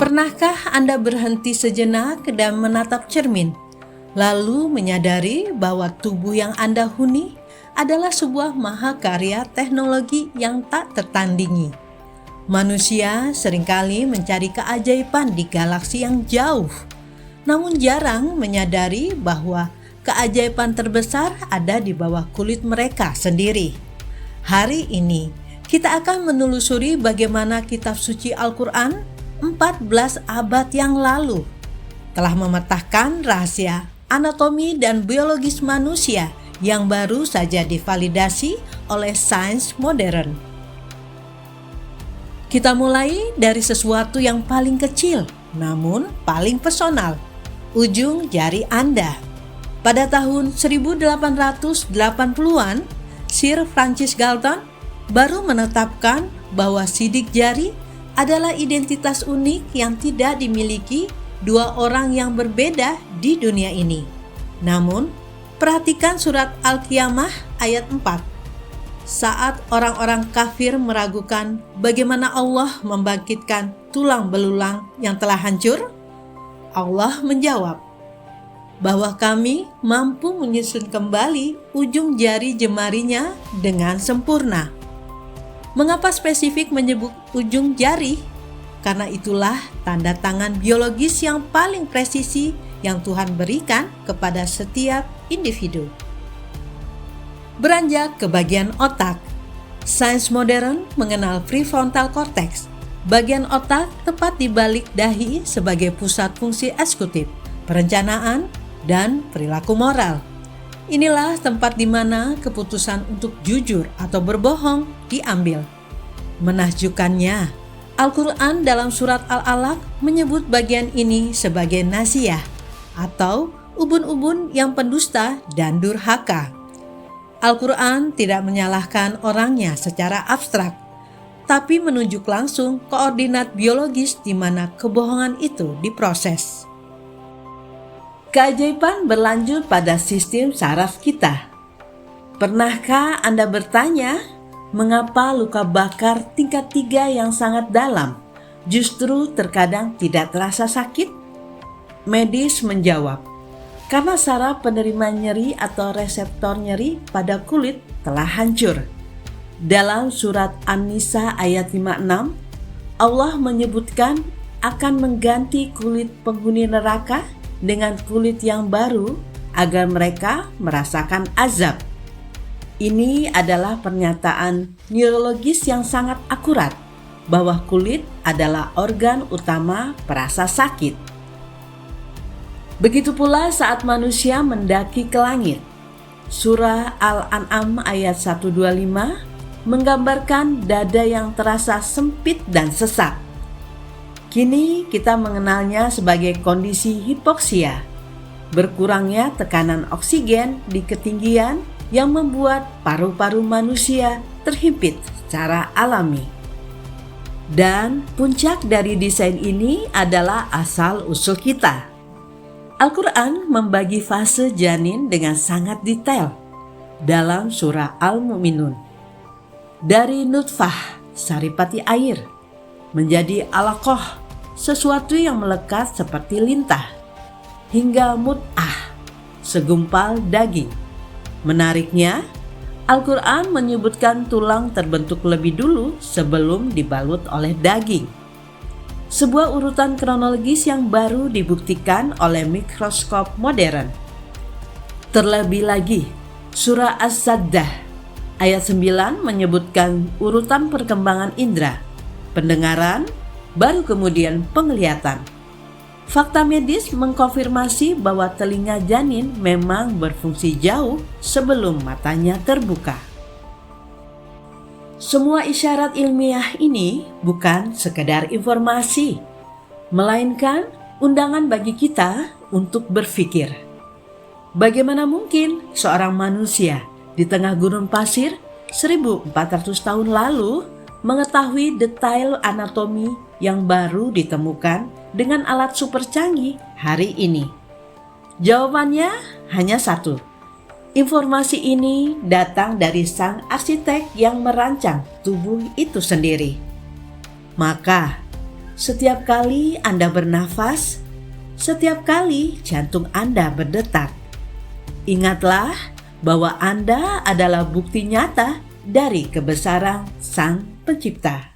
Pernahkah Anda berhenti sejenak dan menatap cermin, lalu menyadari bahwa tubuh yang Anda huni adalah sebuah mahakarya teknologi yang tak tertandingi? Manusia seringkali mencari keajaiban di galaksi yang jauh, namun jarang menyadari bahwa keajaiban terbesar ada di bawah kulit mereka sendiri. Hari ini, kita akan menelusuri bagaimana kitab suci Al-Quran 14 abad yang lalu telah memetakan rahasia anatomi dan biologis manusia yang baru saja divalidasi oleh sains modern. Kita mulai dari sesuatu yang paling kecil, namun paling personal, ujung jari Anda. Pada tahun 1880-an, Sir Francis Galton baru menetapkan bahwa sidik jari adalah identitas unik yang tidak dimiliki dua orang yang berbeda di dunia ini. Namun, perhatikan surat Al-Qiyamah ayat 4. Saat orang-orang kafir meragukan bagaimana Allah membangkitkan tulang belulang yang telah hancur, Allah menjawab bahwa kami mampu menyusun kembali ujung jari jemarinya dengan sempurna. Mengapa spesifik menyebut ujung jari? Karena itulah tanda tangan biologis yang paling presisi yang Tuhan berikan kepada setiap individu. Beranjak ke bagian otak, sains modern mengenal prefrontal cortex, bagian otak tepat di balik dahi sebagai pusat fungsi eksekutif, perencanaan, dan perilaku moral. Inilah tempat di mana keputusan untuk jujur atau berbohong diambil. Menakjubkannya, Al-Quran dalam surat Al-Alaq menyebut bagian ini sebagai nasiyah atau ubun-ubun yang pendusta dan durhaka. Al-Quran tidak menyalahkan orangnya secara abstrak, tapi menunjuk langsung koordinat biologis di mana kebohongan itu diproses. Keajaiban berlanjut pada sistem saraf kita. Pernahkah Anda bertanya, mengapa luka bakar tingkat 3 yang sangat dalam justru terkadang tidak terasa sakit? Medis menjawab, karena saraf penerima nyeri atau reseptor nyeri pada kulit telah hancur. Dalam surat An-Nisa ayat 56, Allah menyebutkan akan mengganti kulit penghuni neraka dengan kulit yang baru agar mereka merasakan azab. Ini adalah pernyataan neurologis yang sangat akurat bahwa kulit adalah organ utama perasa sakit. Begitu pula saat manusia mendaki ke langit. Surah Al-An'am ayat 125 menggambarkan dada yang terasa sempit dan sesak. Kini kita mengenalnya sebagai kondisi hipoksia, berkurangnya tekanan oksigen di ketinggian yang membuat paru-paru manusia terhimpit secara alami. Dan puncak dari desain ini adalah asal-usul kita. Al-Quran membagi fase janin dengan sangat detail dalam surah Al-Mu'minun. Dari nutfah, saripati air, menjadi alaqah, sesuatu yang melekat seperti lintah, hingga mut'ah, segumpal daging. Menariknya, Al-Quran menyebutkan tulang terbentuk lebih dulu sebelum dibalut oleh daging. Sebuah urutan kronologis yang baru dibuktikan oleh mikroskop modern. Terlebih lagi, surah As-Sajdah ayat 9 menyebutkan urutan perkembangan indera, pendengaran, baru kemudian penglihatan. Fakta medis mengkonfirmasi bahwa telinga janin memang berfungsi jauh sebelum matanya terbuka. Semua isyarat ilmiah ini bukan sekedar informasi, melainkan undangan bagi kita untuk berpikir. Bagaimana mungkin seorang manusia di tengah gurun pasir 1400 tahun lalu mengetahui detail anatomi yang baru ditemukan dengan alat super canggih hari ini? Jawabannya hanya satu. Informasi ini datang dari sang arsitek yang merancang tubuh itu sendiri. Maka, Setiap kali Anda bernafas, setiap kali jantung Anda berdetak, ingatlah bahwa Anda adalah bukti nyata dari kebesaran Sang Pencipta.